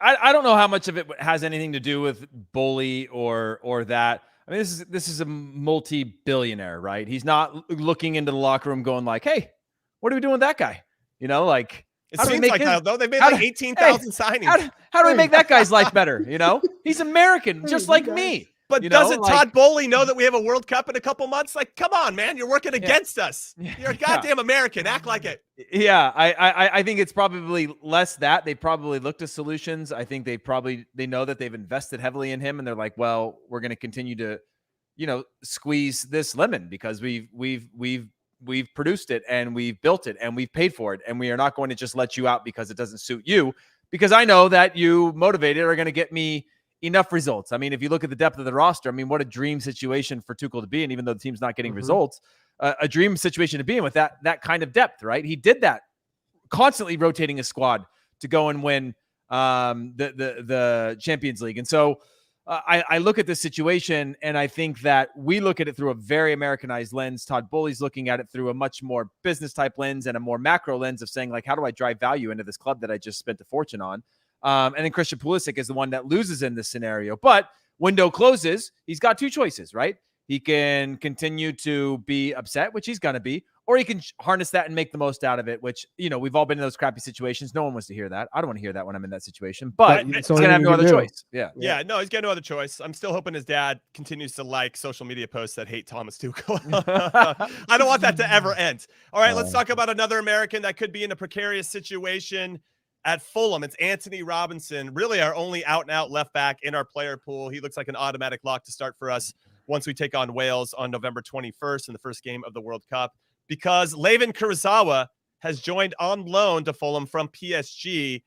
I don't know how much of it has anything to do with bully or that. I mean, this is a multi-billionaire, right? He's not looking into the locker room going like, hey, what are we doing with that guy? You know, like, it seems like that, though. They've made like 18,000 signings. How do we make that guy's life better? You know, he's American, just like me. But doesn't Todd Bowley know that we have a World Cup in a couple months? Like, come on, man, you're working against us. You're a goddamn American. Act like it. Yeah, I think it's probably less that. They probably looked at solutions. I think they know that they've invested heavily in him, and they're like, well, we're going to continue to, squeeze this lemon because we've produced it and we've built it and we've paid for it, and we are not going to just let you out because it doesn't suit you, because I know that you motivated are going to get me enough results. I mean, if you look at the depth of the roster, I mean, what a dream situation for Tuchel to be in, even though the team's not getting results, a dream situation to be in with that kind of depth, right? He did that, constantly rotating his squad to go and win the Champions League. And so I look at this situation, and I think that we look at it through a very Americanized lens. Todd Bowley's looking at it through a much more business type lens and a more macro lens of saying, like, how do I drive value into this club that I just spent a fortune on? And then Christian Pulisic is the one that loses in this scenario. But window closes, he's got two choices, right? He can continue to be upset, which he's going to be, or he can harness that and make the most out of it, which, we've all been in those crappy situations. No one wants to hear that. I don't want to hear that when I'm in that situation, but he's going to have no other choice. Yeah, no, he's got no other choice. I'm still hoping his dad continues to like social media posts that hate Thomas Tuchel. I don't want that to ever end. All right, let's talk about another American that could be in a precarious situation at Fulham. It's Anthony Robinson, really our only out-and-out left back in our player pool. He looks like an automatic lock to start for us once we take on Wales on November 21st in the first game of the World Cup, because Layvin Kurzawa has joined on loan to Fulham from PSG,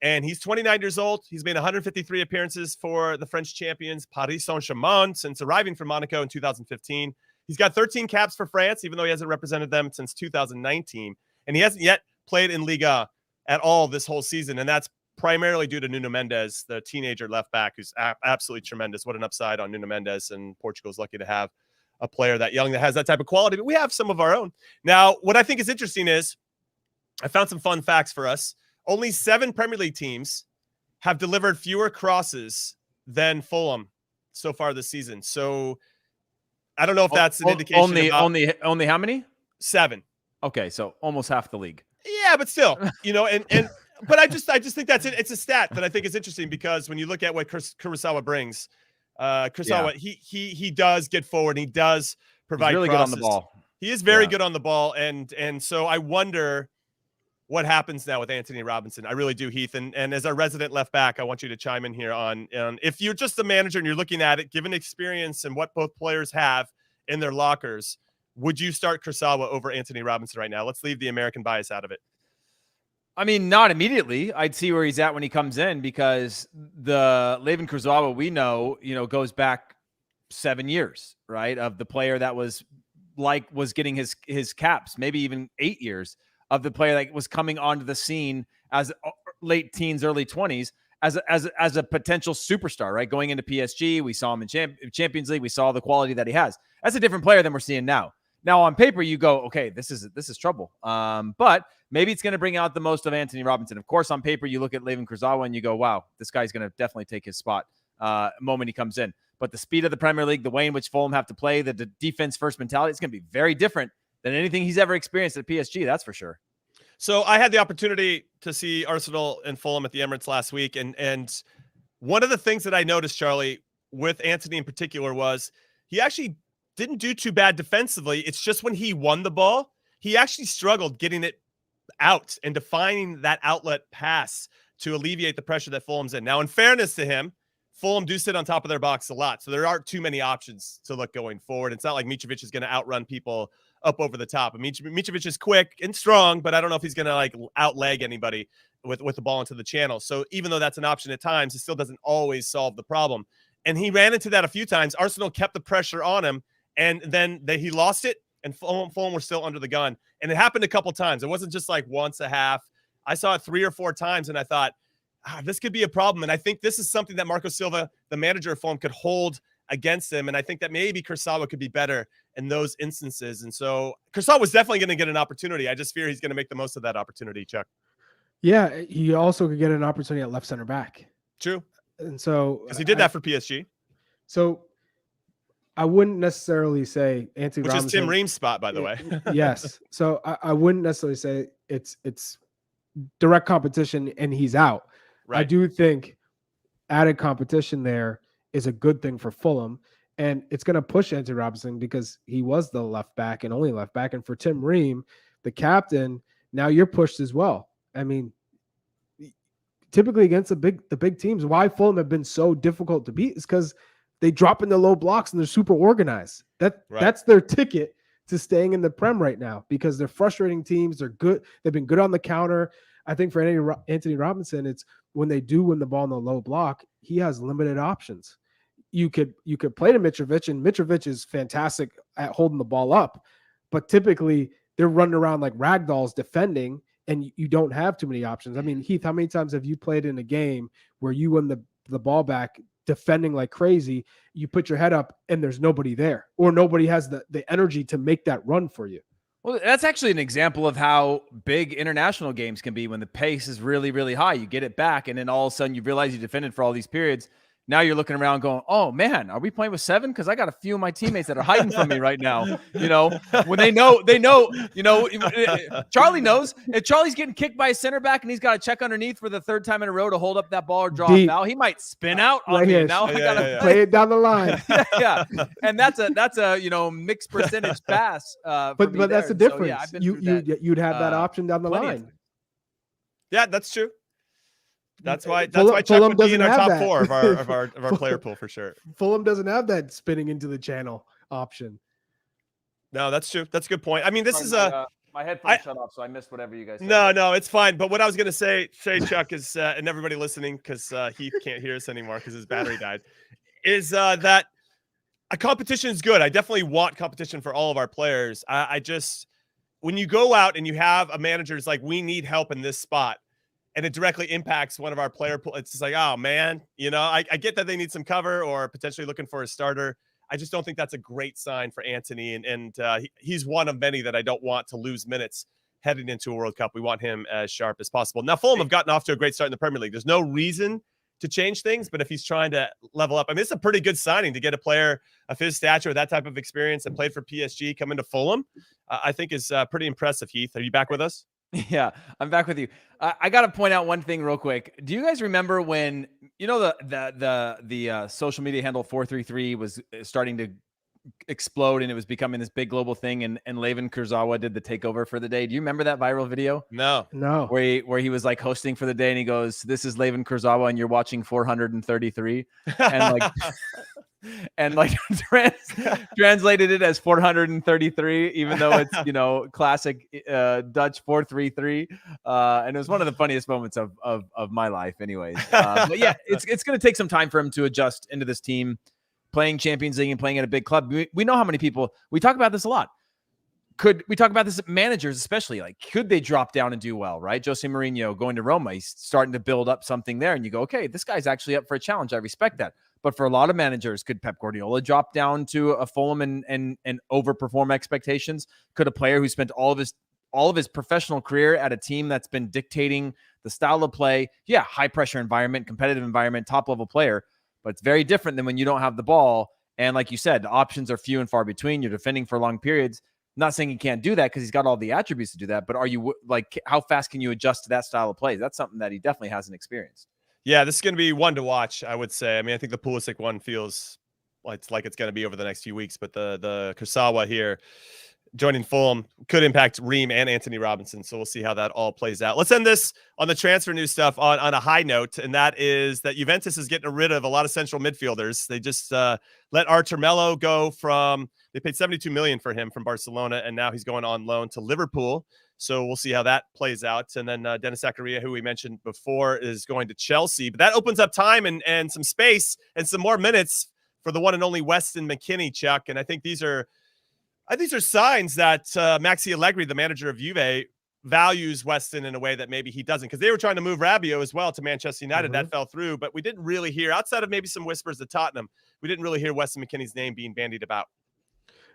and he's 29 years old. He's made 153 appearances for the French champions Paris Saint-Germain since arriving from Monaco in 2015. He's got 13 caps for France, even though he hasn't represented them since 2019, and he hasn't yet played in Liga at all this whole season, and that's primarily due to Nuno Mendes, the teenager left back, who's absolutely tremendous. What an upside on Nuno Mendes, and Portugal's lucky to have a player that young that has that type of quality, but we have some of our own. Now, what I think is interesting is I found some fun facts for us. Only 7 Premier League teams have delivered fewer crosses than Fulham so far this season. So I don't know if that's an indication. Only how many? 7. Okay, so almost half the league. Yeah, but still, but I just think that's it. It's a stat that I think is interesting, because when you look at what Kurzawa brings, he does get forward. And he does provide. He's really crosses. good on the ball. He is very good on the ball, and so I wonder what happens now with Anthony Robinson. I really do, Heath. And as our resident left back, I want you to chime in here on if you're just the manager and you're looking at it, given experience and what both players have in their lockers, would you start Kurzawa over Anthony Robinson right now? Let's leave the American bias out of it. I mean, not immediately. I'd see where he's at when he comes in, because the Layvin Kurzawa we know, goes back 7 years, right? Of the player that was getting his caps, maybe even 8 years, of the player that was coming onto the scene as late teens, early 20s as a potential superstar, right? Going into PSG, we saw him in Champions League. We saw the quality that he has. That's a different player than we're seeing now. Now on paper, you go, okay, this is trouble. But maybe it's going to bring out the most of Anthony Robinson. Of course, on paper, you look at Layvin Kurzawa and you go, wow, this guy's going to definitely take his spot moment he comes in. But the speed of the Premier League, the way in which Fulham have to play, the defense first mentality, it's going to be very different than anything he's ever experienced at PSG. That's for sure. So I had the opportunity to see Arsenal and Fulham at the Emirates last week. And one of the things that I noticed, Charlie, with Anthony in particular, was he actually didn't do too bad defensively. It's just when he won the ball, he actually struggled getting it out and defining that outlet pass to alleviate the pressure that Fulham's in. Now, in fairness to him, Fulham do sit on top of their box a lot, so there aren't too many options to look going forward. It's not like Mitrovic is going to outrun people up over the top. I mean, Mitrovic is quick and strong, but I don't know if he's going to like outleg anybody with the ball into the channel. So even though that's an option at times, it still doesn't always solve the problem. And he ran into that a few times. Arsenal kept the pressure on him, and then he lost it, and Fulham were still under the gun. And it happened a couple times. It wasn't just like once a half. I saw it 3 or 4 times, and I thought, this could be a problem. And I think this is something that Marco Silva, the manager of Fulham, could hold against him. And I think that maybe Kurzawa could be better in those instances. And so Kurzawa was definitely going to get an opportunity. I just fear he's going to make the most of that opportunity, Chuck. Yeah, he also could get an opportunity at left center back. True. And so because he did that for PSG. So I wouldn't necessarily say Anthony Which Robinson, is Tim Ream's spot, by the way. Yes. So I wouldn't necessarily say it's direct competition and he's out. Right. I do think added competition there is a good thing for Fulham, and it's going to push Anthony Robinson because he was the left back and only left back. And for Tim Ream, the captain, now you're pushed as well. I mean, typically against the big teams, why Fulham have been so difficult to beat is because they drop in the low blocks and they're super organized. That's their ticket to staying in the Prem right now, because they're frustrating teams. They're good. They've been good on the counter. I think for Anthony Robinson, it's when they do win the ball in the low block, he has limited options. You could play to Mitrovic, and Mitrovic is fantastic at holding the ball up, but typically they're running around like ragdolls defending, and you don't have too many options. I mean, Heath, how many times have you played in a game where you win the ball back defending like crazy, you put your head up and there's nobody there, or nobody has the energy to make that run for you? Well, that's actually an example of how big international games can be when the pace is really, really high. You get it back, and then all of a sudden you realize you defended for all these periods. Now you're looking around going, oh, man, are we playing with 7? Because I got a few of my teammates that are hiding from me right now. You know, when they know, Charlie knows. If Charlie's getting kicked by a center back and he's got to check underneath for the 3rd time in a row to hold up that ball or draw a foul, he might spin out on me. Now I got to play it down the line. Yeah. And that's a mixed percentage pass. But that's the difference. So, you'd have that option down the line. Yeah, that's true. That's why Chuck would be in our top 4 of our player pool for sure. Fulham doesn't have that spinning into the channel option. No, that's true. That's a good point. I mean, this is my headphones shut off, so I missed whatever you guys said. No, it's fine. But what I was gonna say, Chuck, is and everybody listening, because Heath can't hear us anymore because his battery died, is that a competition is good. I definitely want competition for all of our players. I just, when you go out and you have a manager's like, we need help in this spot, and it directly impacts one of our player pool, it's just like, oh man, I get that they need some cover or potentially looking for a starter. I just don't think that's a great sign for Anthony, and he's one of many that I don't want to lose minutes heading into a World Cup. We want him as sharp as possible. Now, Fulham have gotten off to a great start in the Premier League. There's no reason to change things, but if he's trying to level up, I mean, it's a pretty good signing to get a player of his stature with that type of experience and played for PSG come into Fulham. I think is pretty impressive. Heath, are you back with us? Yeah, I'm back with you. I got to point out one thing real quick. Do you guys remember when, the social media handle 433 was starting to explode and it was becoming this big global thing, and Layvin Kurzawa did the takeover for the day? Do you remember that viral video? No. Where he was like hosting for the day and he goes, "This is Layvin Kurzawa and you're watching 433." And translated it as 433, even though it's classic Dutch 433, and it was one of the funniest moments of my life anyways. But yeah, it's going to take some time for him to adjust into this team, playing Champions League and playing at a big club. We know how many people, we talk about this a lot. We talk about this at managers, especially, like, could they drop down and do well, right? Jose Mourinho going to Roma, he's starting to build up something there, and you go, okay, this guy's actually up for a challenge. I respect that. But for a lot of managers, could Pep Guardiola drop down to a Fulham and overperform expectations? Could a player who spent all of his professional career at a team that's been dictating the style of play, high pressure environment, competitive environment, top level player, but it's very different than when you don't have the ball. And like you said, the options are few and far between. You're defending for long periods. I'm not saying he can't do that because he's got all the attributes to do that, but are you like, how fast can you adjust to that style of play? That's something that he definitely hasn't experienced. Yeah, this is going to be one to watch, I would say. I mean, I think the Pulisic one feels like it's going to be over the next few weeks, but the Kurzawa here, joining Fulham could impact Ream and Anthony Robinson. So we'll see how that all plays out. Let's end this on the transfer news stuff on a high note, and that is that Juventus is getting rid of a lot of central midfielders. They just let Artur Melo go they paid 72 million for him from Barcelona, and now he's going on loan to Liverpool. So we'll see how that plays out. And then Dennis Zakaria, who we mentioned before, is going to Chelsea. But that opens up time and some space and some more minutes for the one and only Weston McKennie, Chuck. And I think these are signs that Maxi Allegri, the manager of Juve, values Weston in a way that maybe he doesn't, because they were trying to move Rabiot as well to Manchester United. That fell through, but we didn't really hear, outside of maybe some whispers at Tottenham, we didn't really hear Weston McKennie's name being bandied about.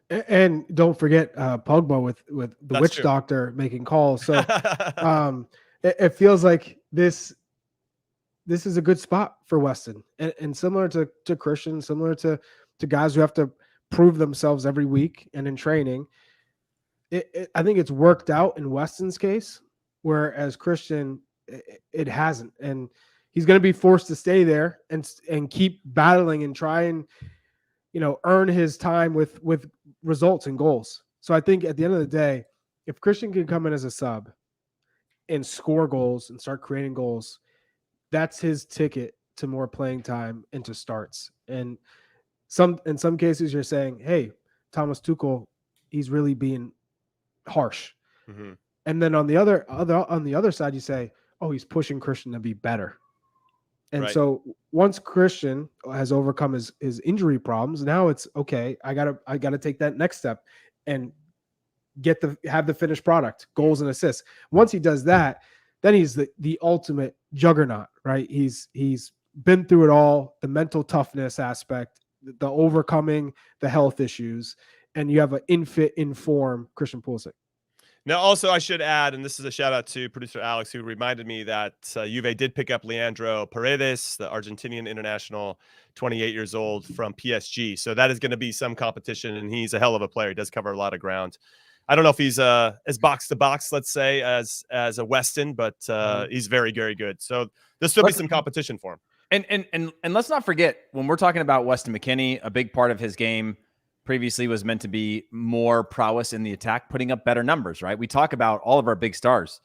And don't forget Pogba with the That's witch true. doctor making calls. So it feels like this is a good spot for Weston, and similar to Christian, similar to guys who have to prove themselves every week and in training. I think it's worked out in Weston's case, whereas Christian, it hasn't, and he's going to be forced to stay there and keep battling and try and earn his time with results and goals. So I think at the end of the day, if Christian can come in as a sub and score goals and start creating goals, that's his ticket to more playing time and to starts. And in some cases, you're saying, hey, Thomas Tuchel, he's really being harsh. Mm-hmm. And then on the other side, you say, oh, he's pushing Christian to be better. And so once Christian has overcome his injury problems, now it's okay. I gotta take that next step and have the finished product, goals and assists. Once he does that, then he's the ultimate juggernaut, right? He's been through it all, the mental toughness aspect, the overcoming the health issues, and you have an in form Christian Pulisic. Now, also, I should add, and this is a shout out to producer Alex, who reminded me that Juve did pick up Leandro Paredes, the Argentinian international, 28 years old, from PSG. So that is going to be some competition, and he's a hell of a player. He does cover a lot of ground. I don't know if he's as box to box, let's say, as a Weston, but he's very, very good. So there'll still be some competition for him. And let's not forget, when we're talking about Weston McKennie, a big part of his game previously was meant to be more prowess in the attack, putting up better numbers, right? We talk about all of our big stars.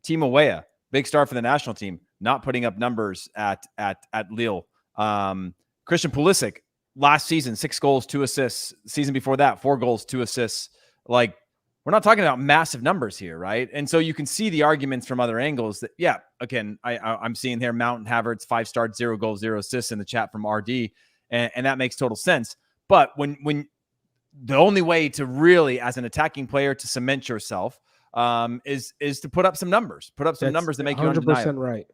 Timo Weah, big star for the national team, not putting up numbers at Lille. Christian Pulisic, last season, 6 goals, 2 assists. Season before that, 4 goals, 2 assists. Like, we're not talking about massive numbers here, right? And so you can see the arguments from other angles that, yeah, again, I'm seeing here Mount and Havertz, 5-star, 0 goals, 0 assists in the chat from RD, and that makes total sense. But when the only way to really, as an attacking player, to cement yourself is to put up some numbers, numbers that make you 100% right.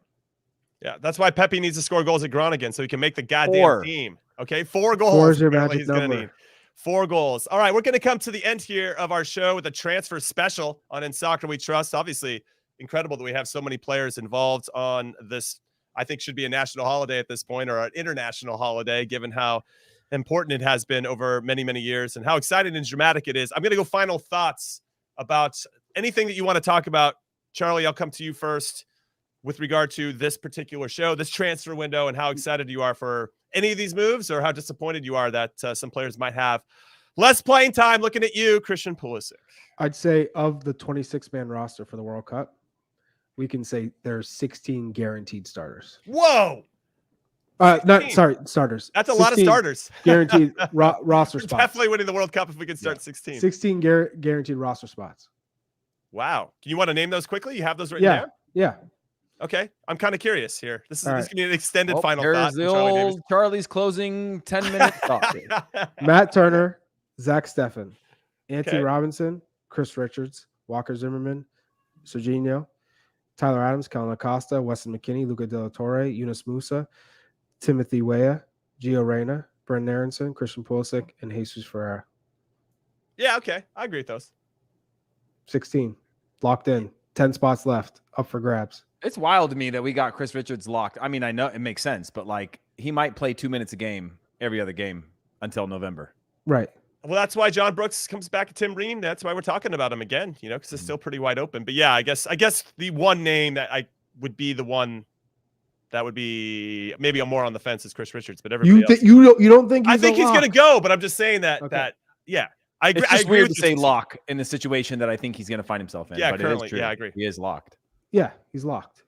Yeah, that's why Pepi needs to score goals at Groningen so he can make the goddamn team. Okay, 4 goals. 4 is your magic number. Need 4 goals. All right, we're going to come to the end here of our show with a transfer special on In Soccer We Trust. Obviously, incredible that we have so many players involved on this. I think should be a national holiday at this point, or an international holiday, given how important it has been over many, many years and how exciting and dramatic it is. I'm going to go final thoughts about anything that you want to talk about. Charlie, I'll come to you first with regard to this particular show, this transfer window, and how excited you are for any of these moves, or how disappointed you are that some players might have less playing time. Looking at you, Christian Pulisic. I'd say of the 26-man roster for the World Cup, we can say there's 16 guaranteed starters. Whoa! Starters. That's a lot of starters. Guaranteed roster spots. Definitely winning the World Cup if we can start 16. 16 guaranteed roster spots. Wow. You want to name those quickly? You have those written down? Yeah. Okay. I'm kind of curious here. This is going to be an extended final thought. There's the old Charlie's closing 10-minute thought. Matt Turner, Zach Steffen, Anthony Robinson, Chris Richards, Walker Zimmerman, Sergino, Tyler Adams, Kellen Acosta, Weston McKennie, Luca De La Torre, Yunus Musa, Timothy Weah, Gio Reyna, Brendan Aronson, Christian Pulisic, and Jesus Ferreira. Yeah, okay. I agree with those. 16. Locked in. 10 spots left. Up for grabs. It's wild to me that we got Chris Richards locked. I mean, I know it makes sense, but like he might play 2 minutes a game every other game until November. Right. Well, that's why John Brooks comes back to Tim Ream. That's why we're talking about him again, because it's still pretty wide open. But yeah, I guess the one name that I would be the one that would be maybe I'm more on the fence is Chris Richards, but everybody else. You don't think he's I think he's going to go, but I'm just saying that okay. yeah. I agree. It's just I agree weird with to you. say lock in the situation that I think he's going to find himself in. Yeah, but currently, it is true. yeah, I agree. He is locked. Yeah, he's locked.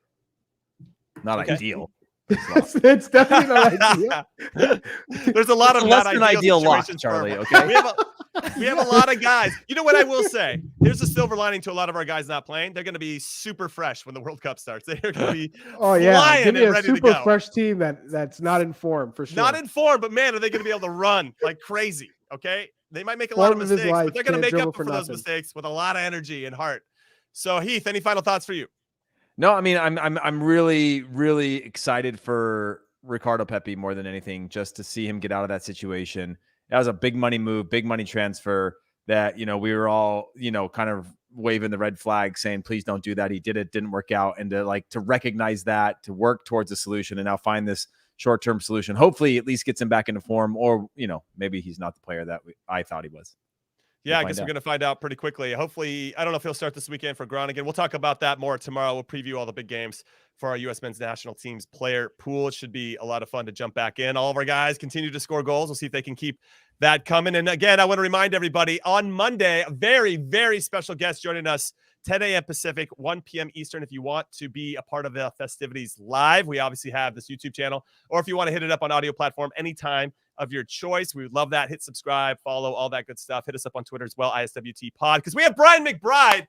Not Okay. ideal. It's definitely not ideal. There's a lot of less not than ideal lock, situations Charlie. for- Okay. We have a lot of guys. You know what I will say? Here's a silver lining to a lot of our guys not playing. They're going to be super fresh when the World Cup starts. They're going to be Oh yeah, flying give me and a ready to super go. fresh team that's not in form for sure. Not in form, but man, are they going to be able to run like crazy? Okay, they might make a lot of Form of his mistakes, life, but they're going to can't make dribble up for for those nothing. mistakes with a lot of energy and heart. So Heath, any final thoughts for you? No, I mean, I'm really, really excited for Ricardo Pepi more than anything, just to see him get out of that situation. That was a big money move, big money transfer that, we were all, kind of waving the red flag saying, please don't do that. He did it, didn't work out. And to recognize that, to work towards a solution and now find this short-term solution, hopefully at least gets him back into form, or, maybe he's not the player that I thought he was. Yeah, We'll I guess find we're going to find out pretty quickly. Hopefully, I don't know if he'll start this weekend for Groningen. We'll talk about that more tomorrow. We'll preview all the big games for our U.S. men's national team's player pool. It should be a lot of fun to jump back in. All of our guys continue to score goals. We'll see if they can keep that coming. And again, I want to remind everybody, on Monday, a very, very special guest joining us, 10 a.m. Pacific, 1 p.m. Eastern. If you want to be a part of the festivities live, we obviously have this YouTube channel. Or if you want to hit it up on audio platform anytime of your choice, we would love that. Hit subscribe, follow, all that good stuff. Hit us up on Twitter as well, ISWT Pod, because we have Brian McBride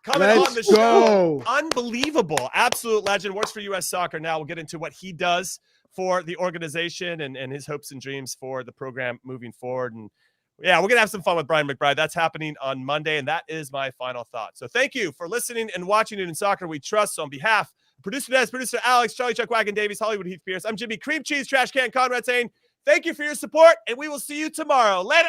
coming on the show. Unbelievable. Absolute legend. Works for U.S. Soccer now. We'll get into what he does for the organization and his hopes and dreams for the program moving forward. And yeah, we're going to have some fun with Brian McBride. That's happening on Monday, and that is my final thought. So thank you for listening and watching it in Soccer We Trust. So on behalf of producer Dest, producer Alex, Charlie Chuck Wagon Davies, Hollywood Heath Pearce, I'm Jimmy Cream Cheese Trash Can Conrad saying thank you for your support, and we will see you tomorrow. Later.